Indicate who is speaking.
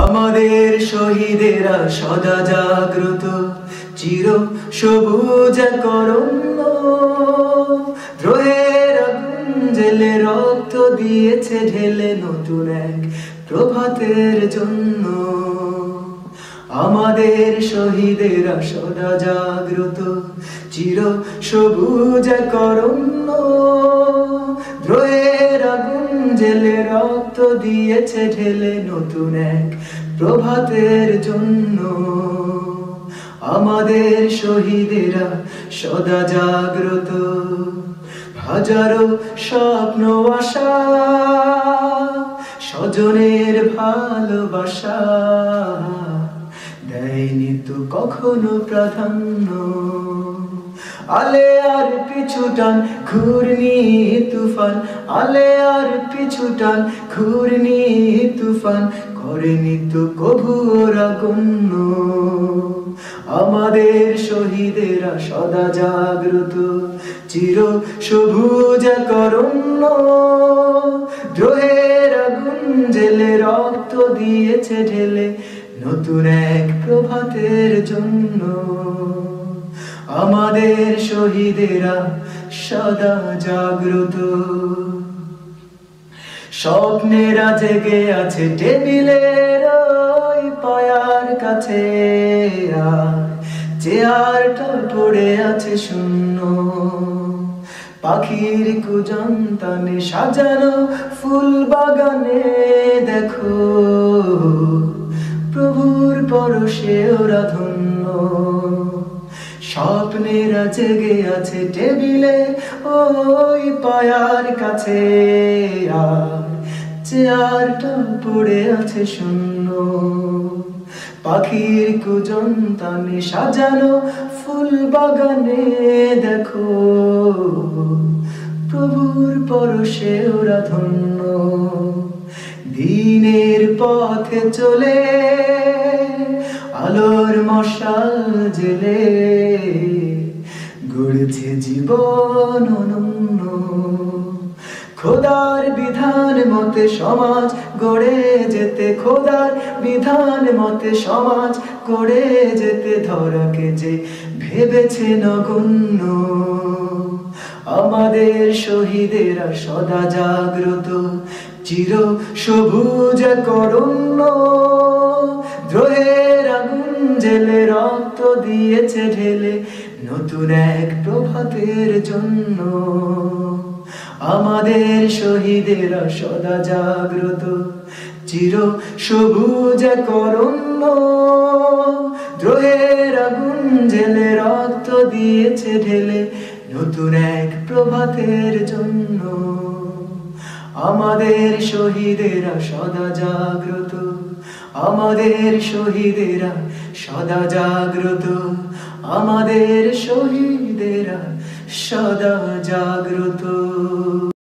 Speaker 1: আমাদের শহীদেরা সদা জাগ্রত, চির সবুজ করুণ দ্রোহের আগুন জেলে রক্ত দিয়েছে ঢেলে নতুন এক প্রভাতের জন্য। আমাদের শহীদেরা সদা জাগ্রত, চির সবুজ করুণ দ্রোহের আগুন জেলে রক্ত দিয়েছে ঢেলে নতুন এক প্রভাতের জন্য। আমাদের শহীদেরা সদা জাগ্রত, হাজারো স্বপ্ন আশা স্বজনের ভালোবাসা দেয়নি তো কখনো প্রাধান্য। আলে আর পিছু টান ঘূর্ণি তুফান, আলে আর পিছু টান ঘূর্ণি তুফান করেনি তো কভু ওরা গণ্য। আমাদের শহীদেরা সদা জাগ্রত, চির সবুজ করুণ দ্রোহের আগুন জেলে রক্ত দিয়েছে ঢেলে নতুন এক প্রভাতের জন্য। আমাদের শহীদেরা সদা জাগ্রত, স্বপ্নেরা জেগে আছে টেবিলের ওই পায়ার কাছে, আর চেয়ারটা পড়ে আছে শূন্য। পাখির কুজন্তানে সাজানো ফুল বাগানে দেখো প্রভুর পরশে ওরা ধন্য। স্বপ্নেরা জেগে আছে টেবিলে ওই পায়ার কাছে, আর চেয়ারটা পড়ে আছে শূন্য। পাখির কুজন্তানে সাজানো ফুল বাগানে দেখো প্রভুর পরশে ওরা ধন্য। দিনের পথে চলে আলোর মশাল জেলে গড়েছে জীবন অনন্য। খোদার বিধান মতে সমাজ গড়ে যেতে, খোদার বিধান মতে সমাজ গড়ে যেতে ধরাকে যে ভেবেছে নগণ্য। আমাদের শহীদেরা সদা জাগ্রত, চির সবুজ করুণ দ্রোহের আগুন জেলে রক্ত দিয়েছে ঢেলে নতুন এক প্রভাতের জন্য। আমাদের শহীদেরা সদা জাগ্রত, চির সবুজ করুণ দ্রোহের আগুন জেলে রক্ত দিয়েছে ঢেলে নতুন এক প্রভাতের জন্য। আমাদের শহীদেরা সদা জাগ্রত, আমাদের শহীদেরা সদা জাগ্রত, আমাদের শহীদেরা সদা জাগ্রত।